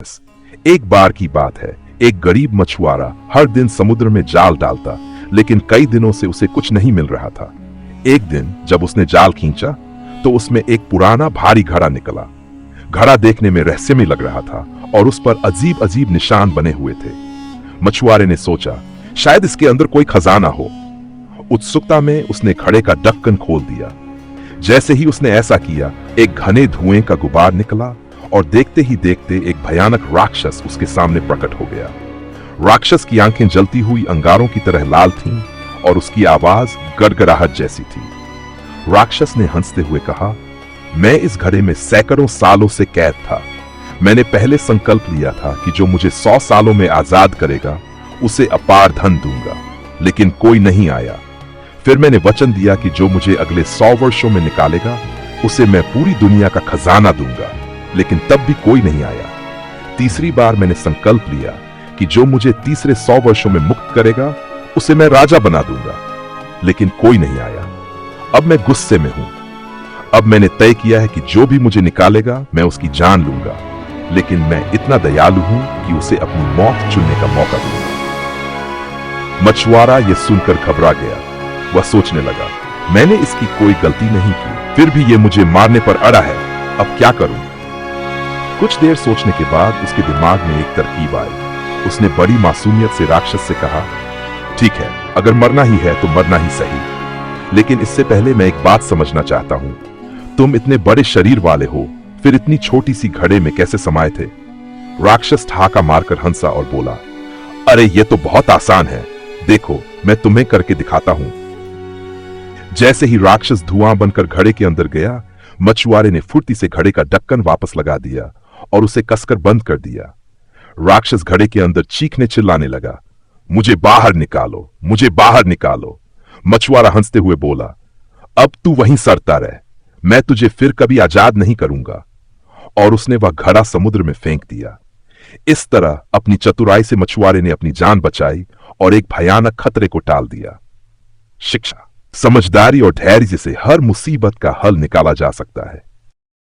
राक्षस। एक बार की बात है, एक गरीब मछुआरा हर दिन समुद्र में जाल डालता, लेकिन कई दिनों से उसे कुछ नहीं मिल रहा था। एक दिन जब उसने जाल खींचा तो उसमें एक पुराना भारी घड़ा निकला। घड़ा देखने में रहस्यमय लग रहा था और उस पर अजीब अजीब निशान बने हुए थे। मछुआरे ने सोचा, शायद इसके अंदर कोई खजाना हो। उत्सुकता में उसने घड़े का ढक्कन खोल दिया। जैसे ही उसने ऐसा किया, एक घने धुएं का गुबार निकला और देखते ही देखते एक भयानक राक्षस उसके सामने प्रकट हो गया। राक्षस की आंखें जलती हुई अंगारों की तरह लाल थीं और उसकी आवाज गड़गड़ाहट जैसी थी। राक्षस ने हंसते हुए कहा, मैं इस घड़े में सैकड़ों सालों से कैद था। मैंने पहले संकल्प लिया था कि जो मुझे 100 सालों में आजाद करेगा उसे अपार धन दूंगा, लेकिन कोई नहीं आया। फिर मैंने वचन दिया कि जो मुझे अगले 100 वर्षों में निकालेगा उसे मैं पूरी दुनिया का खजाना दूंगा, लेकिन तब भी कोई नहीं आया। तीसरी बार मैंने संकल्प लिया कि जो मुझे तीसरे 100 वर्षों में मुक्त करेगा उसे मैं राजा बना दूंगा, लेकिन कोई नहीं आया। अब मैं गुस्से में हूं। अब मैंने तय किया है कि जो भी मुझे निकालेगा मैं उसकी जान लूंगा, लेकिन मैं इतना दयालु हूं कि उसे अपनी मौत चुनने का मौका दूंगा। मछुआरा यह सुनकर घबरा गया। वह सोचने लगा, मैंने इसकी कोई गलती नहीं की, फिर भी यह मुझे मारने पर अड़ा है। अब क्या करूं? कुछ देर सोचने के बाद उसके दिमाग में एक तरकीब आई। उसने बड़ी मासूमियत से राक्षस से कहा, ठीक है, अगर मरना ही है तो मरना ही सही, लेकिन इससे पहले मैं एक बात समझना चाहता हूं। तुम इतने बड़े शरीर वाले हो, फिर इतनी छोटी सी घड़े में कैसे समाये थे? राक्षस ठहाका मारकर हंसा और बोला, अरे ये तो बहुत आसान है, देखो मैं तुम्हें करके दिखाता हूं। जैसे ही राक्षस धुआं बनकर घड़े के अंदर गया, मछुआरे ने फुर्ती से घड़े का ढक्कन वापस लगा दिया और उसे कसकर बंद कर दिया। राक्षस घड़े के अंदर चीखने चिल्लाने लगा, मुझे बाहर निकालो, मुझे बाहर निकालो। मछुआरा हंसते हुए बोला, अब तू वहीं सड़ता रह, मैं तुझे फिर कभी आजाद नहीं करूंगा। और उसने वह घड़ा समुद्र में फेंक दिया। इस तरह अपनी चतुराई से मछुआरे ने अपनी जान बचाई और एक भयानक खतरे को टाल दिया। शिक्षा, समझदारी और धैर्य से हर मुसीबत का हल निकाला जा सकता है।